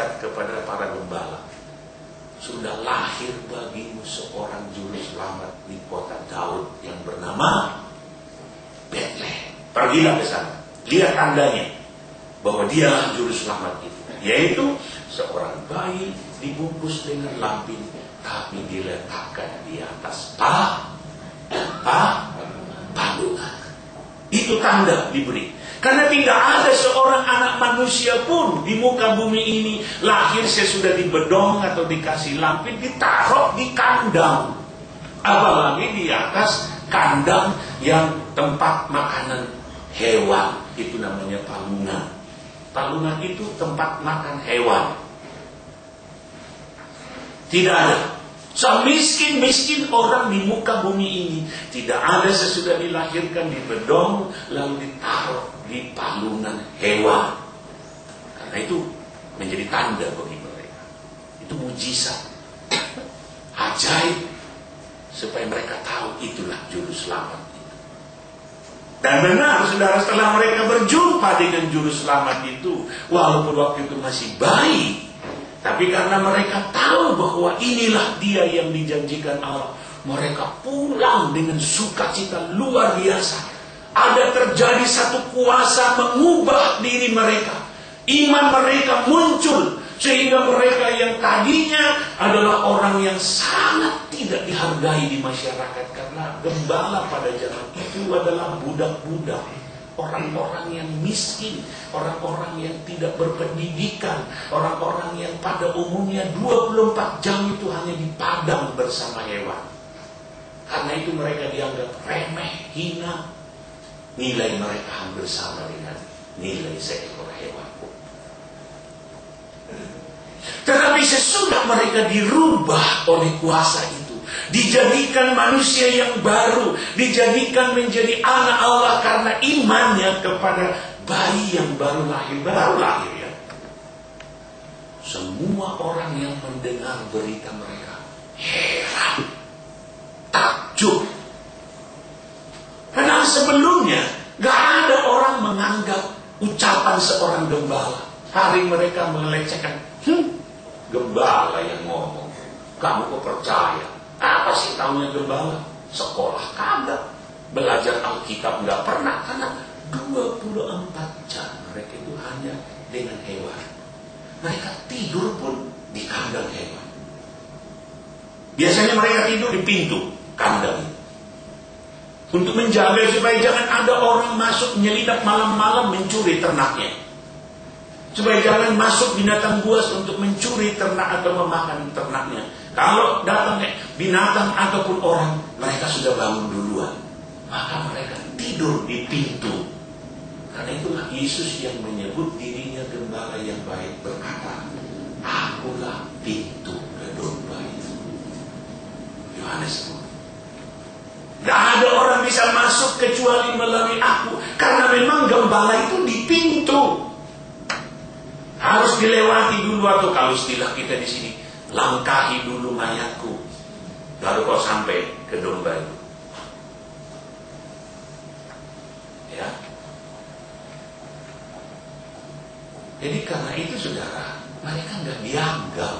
berkata kepada para gembala, sudah lahir bagimu seorang juru selamat di kota Daud yang bernama Betlehem. Pergilah ke sana, lihat tandanya bahwa dialah juru selamat itu, yaitu seorang bayi dibungkus dengan lampin, tapi diletakkan di atas palungan. Itu tanda diberi. Karena tidak ada seorang anak manusia pun di muka bumi ini lahir sesudah dibedong atau dikasih lampin, ditaruh di kandang. Apalagi di atas kandang yang tempat makanan hewan. Itu namanya palungan. Palungan itu tempat makan hewan. Tidak ada. Semiskin-miskin orang di muka bumi ini, tidak ada sesudah dilahirkan dibedong lalu ditaruh di palungan hewan. Karena itu menjadi tanda bagi mereka. Itu mujizat, ajaib, supaya mereka tahu itulah juru selamat itu. Dan benar, saudara, setelah mereka berjumpa dengan juru selamat itu, walaupun waktu itu masih bayi, tapi karena mereka tahu bahwa inilah dia yang dijanjikan Allah, mereka pulang dengan sukacita luar biasa. Ada terjadi satu kuasa mengubah diri mereka. Iman mereka muncul, sehingga mereka yang tadinya adalah orang yang sangat tidak dihargai di masyarakat. Karena gembala pada zaman itu adalah budak-budak, orang-orang yang miskin, orang-orang yang tidak berpendidikan, orang-orang yang pada umumnya 24 jam itu hanya di padang bersama hewan. Karena itu mereka dianggap remeh, hina. Nilai mereka hampir sama dengan nilai seekor hewan. Tetapi sesudah mereka dirubah oleh kuasa itu, dijadikan manusia yang baru, dijadikan menjadi anak Allah karena imannya kepada bayi yang baru lahir ya. Semua orang yang mendengar berita mereka heran, takjub. Karena sebelumnya gak ada orang menganggap ucapan seorang gembala. Hari mereka melecehkan, gembala yang ngomong, kamu kok percaya? Apa sih tahunya gembala? Sekolah kagak, belajar Alkitab nggak pernah. Karena 24 jam mereka itu hanya dengan hewan. Mereka tidur pun di kandang hewan. Biasanya mereka tidur di pintu kandang, untuk menjaga supaya jangan ada orang masuk menyelidap malam-malam mencuri ternaknya. Supaya jangan masuk binatang buas untuk mencuri ternak atau memakan ternaknya. Kalau datang binatang ataupun orang, mereka sudah bangun duluan. Maka mereka tidur di pintu. Karena itulah Yesus yang menyebut dirinya gembala yang baik, berkata, akulah pintu ke domba itu. Yohanes 10. Tidak ada orang bisa masuk kecuali melalui aku. Karena memang gembala itu di pintu. Harus dilewati dulu, atau kalau istilah kita di sini, langkahi dulu mayatku, baru kau sampai ke domba itu. Ya. Jadi karena itu saudara, mereka nggak dianggap.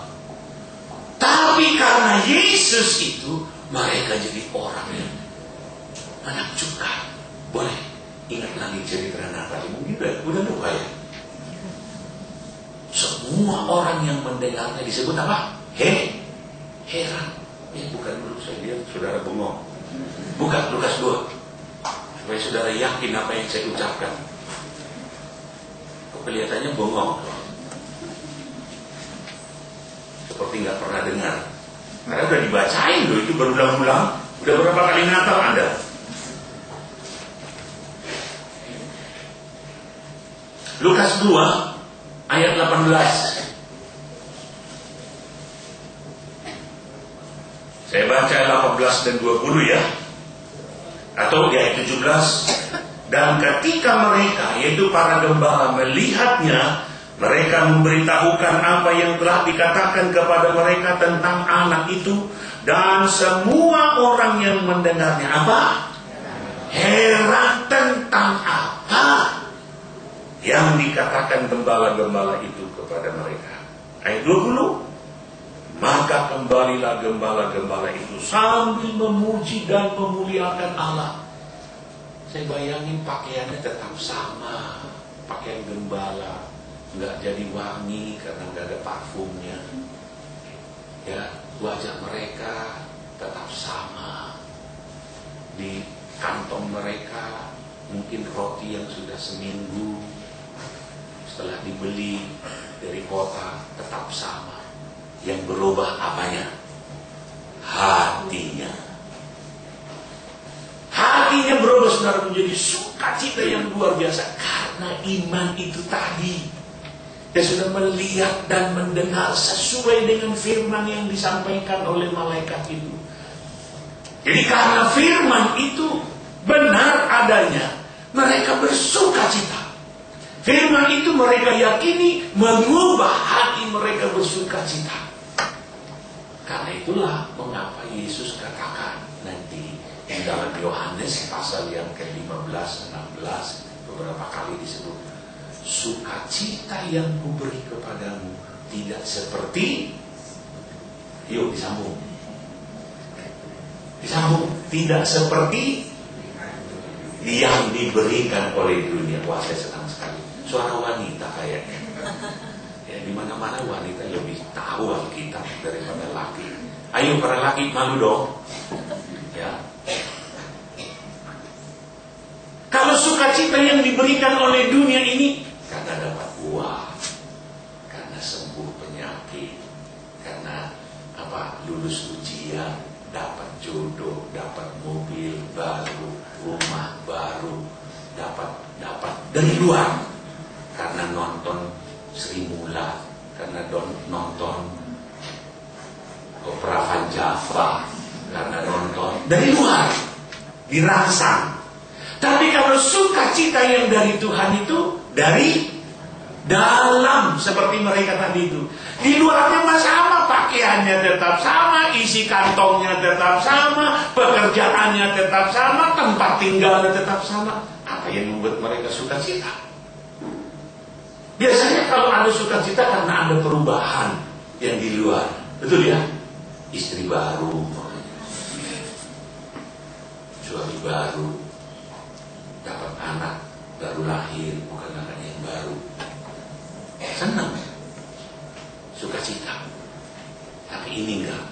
Tapi karena Yesus itu, mereka jadi orang yang menakjubkan. Boleh ingat lagi cerita Natal, mungkin udah lupa ya. Semua orang yang mendengarnya disebut apa? Heran. Bukan dulu, saya lihat saudara bengong. Bukan, Lukas 2. Supaya saudara yakin apa yang saya ucapkan. Kok kelihatannya bengong? Seperti nggak pernah dengar. Karena udah dibacain loh, itu berulang-ulang. Udah berapa kali Natal Anda? Lukas 2 ayat 18. Saya baca 18 dan 20 ya. Atau di ayat 17. Dan ketika mereka, yaitu para gembala, melihatnya, mereka memberitahukan apa yang telah dikatakan kepada mereka tentang anak itu. Dan semua orang yang mendengarnya apa? Heran tentang apa yang dikatakan gembala-gembala itu kepada mereka. Ayat 20. Maka kembalilah gembala-gembala itu sambil memuji dan memuliakan Allah. Saya bayangin pakaiannya tetap sama. Pakaian gembala. Nggak jadi wangi karena nggak ada parfumnya. Ya, wajah mereka tetap sama. Di kantong mereka mungkin roti yang sudah seminggu setelah dibeli dari kota tetap sama. Yang berubah apanya? Hatinya. Hatinya berubah, saudara, menjadi sukacita yang luar biasa karena iman itu tadi. Dia sudah melihat dan mendengar sesuai dengan firman yang disampaikan oleh malaikat itu. Jadi karena firman itu benar adanya, mereka bersukacita. Firman itu mereka yakini mengubah hati mereka bersukacita. Karena itulah mengapa Yesus katakan nanti di dalam Yohanes pasal yang ke-15, 16 beberapa kali disebut, sukacita yang kuberi kepadamu tidak seperti, yuk disambung, tidak seperti yang diberikan oleh dunia. Wah, saya senang sekali. Suara wanita kayaknya. Ya, di mana-mana wanita lebih tahu Alkitab daripada laki. Ayo para laki, malu dong. Ya. Kalau sukacita yang diberikan oleh dunia ini karena dapat uang, karena sembuh penyakit, karena lulus ujian, dapat jodoh, dapat mobil baru, rumah baru, dapat dari luar, karena nonton Sri Mulat, karena nonton Opera Van Java, karena nonton dari luar, dirangsang. Tapi kalau sukacita yang dari Tuhan itu dari dalam, seperti mereka tadi itu. Di luarnya mah sama, pakaiannya tetap sama, isi kantongnya tetap sama, pekerjaannya tetap sama, tempat tinggalnya tetap sama. Apa yang membuat mereka sukacita? Biasanya kalau ada sukacita karena ada perubahan yang di luar. Betul ya? Istri baru, suami baru, dapat anak baru lahir, bukan anak yang baru. Senang, sukacita. Tapi ini enggak.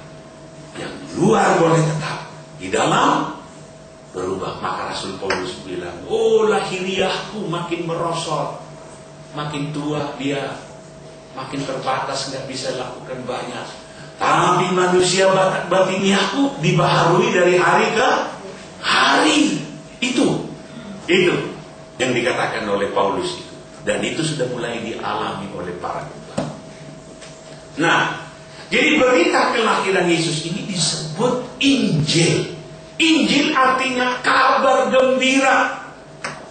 Yang luar boleh tetap, di dalam berubah. Maka Rasul Paulus bilang, oh lahiriahku makin merosot, makin tua dia, makin terbatas, nggak bisa lakukan banyak. Tapi manusia batiniahku dibaharui dari hari ke hari. Itu yang dikatakan oleh Paulus itu. Dan itu sudah mulai dialami oleh para gembala. Nah, jadi berita kelahiran Yesus ini disebut Injil. Injil artinya kabar gembira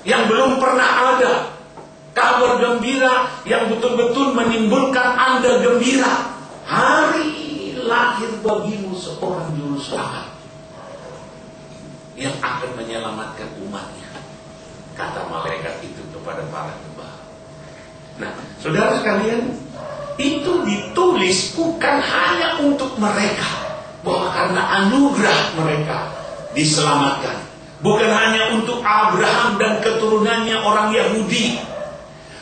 yang belum pernah ada. Kabar gembira yang betul-betul menimbulkan Anda gembira. Hari lahir bagimu seorang juru selamat yang akan menyelamatkan umatnya, kata malaikat itu kepada para gembala. Nah, saudara sekalian, itu ditulis bukan hanya untuk mereka, bahwa karena anugerah mereka diselamatkan, bukan hanya untuk Abraham dan keturunannya orang Yahudi,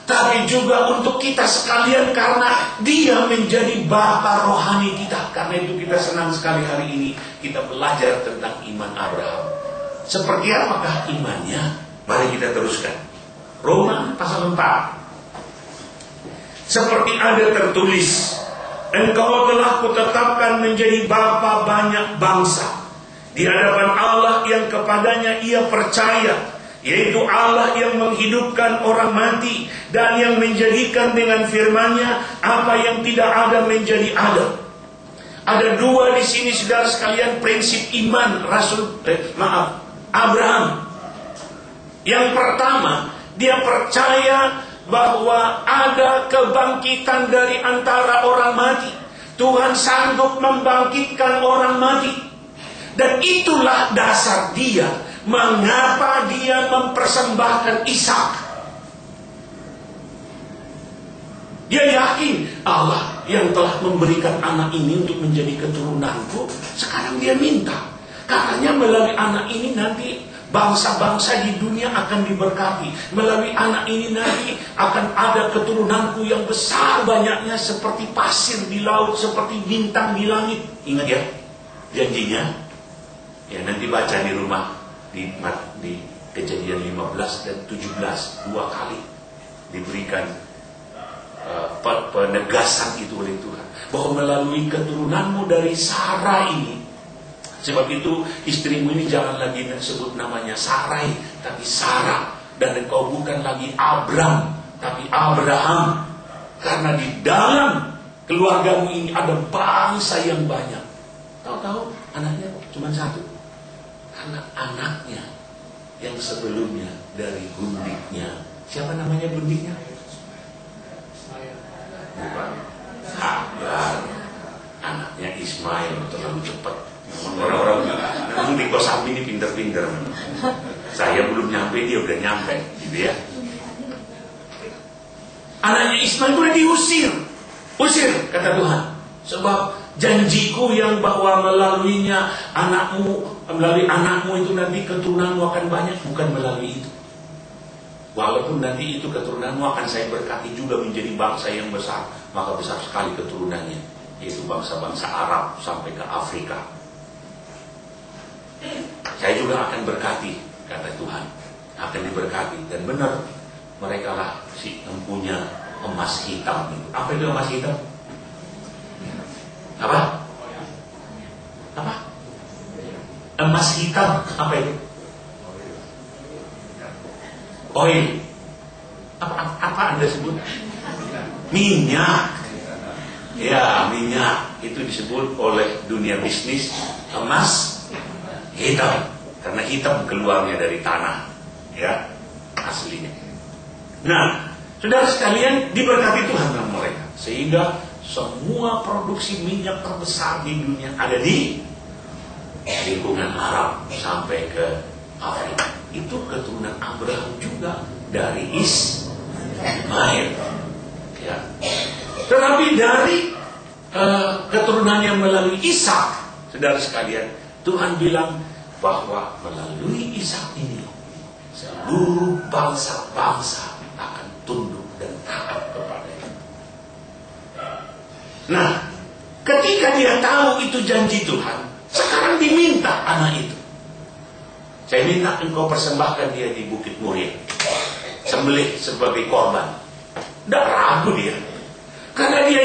tapi juga untuk kita sekalian karena dia menjadi bapa rohani kita. Karena itu kita senang sekali hari ini kita belajar tentang iman Abraham. Seperti apakah imannya? Mari kita teruskan. Roma pasal 4. Seperti ada tertulis, engkau telah kutetapkan menjadi bapa banyak bangsa di hadapan Allah yang kepadanya ia percaya, yaitu Allah yang menghidupkan orang mati dan yang menjadikan dengan firman-Nya apa yang tidak ada menjadi ada. Ada dua di sini saudara sekalian prinsip iman Abraham. Yang pertama, dia percaya bahwa ada kebangkitan dari antara orang mati. Tuhan sanggup membangkitkan orang mati. Dan itulah dasar dia mengapa dia mempersembahkan Ishak. Dia yakin Allah yang telah memberikan anak ini untuk menjadi keturunanku. Sekarang dia minta. Katanya melalui anak ini nanti bangsa-bangsa di dunia akan diberkati. Melalui anak ini nanti akan ada keturunanku yang besar banyaknya seperti pasir di laut, seperti bintang di langit. Ingat ya janjinya. Ya nanti baca di rumah di Kejadian 15 dan 17 2 kali diberikan penegasan itu oleh Tuhan bahwa melalui keturunanmu dari Sarah ini. Sebab itu istrimu ini jangan lagi sebut namanya Sarai, tapi Sarah. Dan engkau bukan lagi Abram, tapi Abraham. Karena di dalam keluargamu ini ada bangsa yang banyak. Tahu-tahu anaknya cuma satu. Anak-anaknya yang sebelumnya dari gundiknya. Siapa namanya gundiknya? Bukan Hagar. Anaknya Ismail. Terlalu cepat. Orang-orang di Kosambi ini pinter-pinter. Saya belum nyampe, dia udah nyampe, gitu ya. Anaknya Ismail boleh diusir. Usir, kata Tuhan. Sebab janjiku yang bahwa melalui anakmu itu nanti keturunanmu akan banyak, bukan melalui itu. Walaupun nanti itu keturunanmu akan saya berkati juga menjadi bangsa yang besar, maka besar sekali keturunannya, yaitu bangsa-bangsa Arab sampai ke Afrika. Saya juga akan berkati, kata Tuhan, akan diberkati. Dan benar, mereka lah si empunya emas hitam itu. Apa itu emas hitam? Apa? Emas hitam, apa itu? Oil. Apa Anda sebut? Minyak. Ya, minyak. Itu disebut oleh dunia bisnis emas hitam. Karena hitam keluarnya dari tanah. Ya, aslinya. Nah, saudara sekalian, diberkati Tuhan dengan mereka. Sehingga semua produksi minyak terbesar di dunia ada di lingkungan Arab sampai ke Afrika. Itu keturunan Abraham juga dari Ismail. Ya. Tetapi dari keturunan yang melalui Ishak, saudara sekalian, Tuhan bilang bahwa melalui Ishak ini seluruh bangsa-bangsa akan tunduk dan taat kepadanya. Nah, ketika dia tahu itu janji Tuhan, sekarang diminta anak itu. Saya minta engkau persembahkan dia di Bukit Muria, sembelih sebagai korban. Tidak ragu dia, karena dia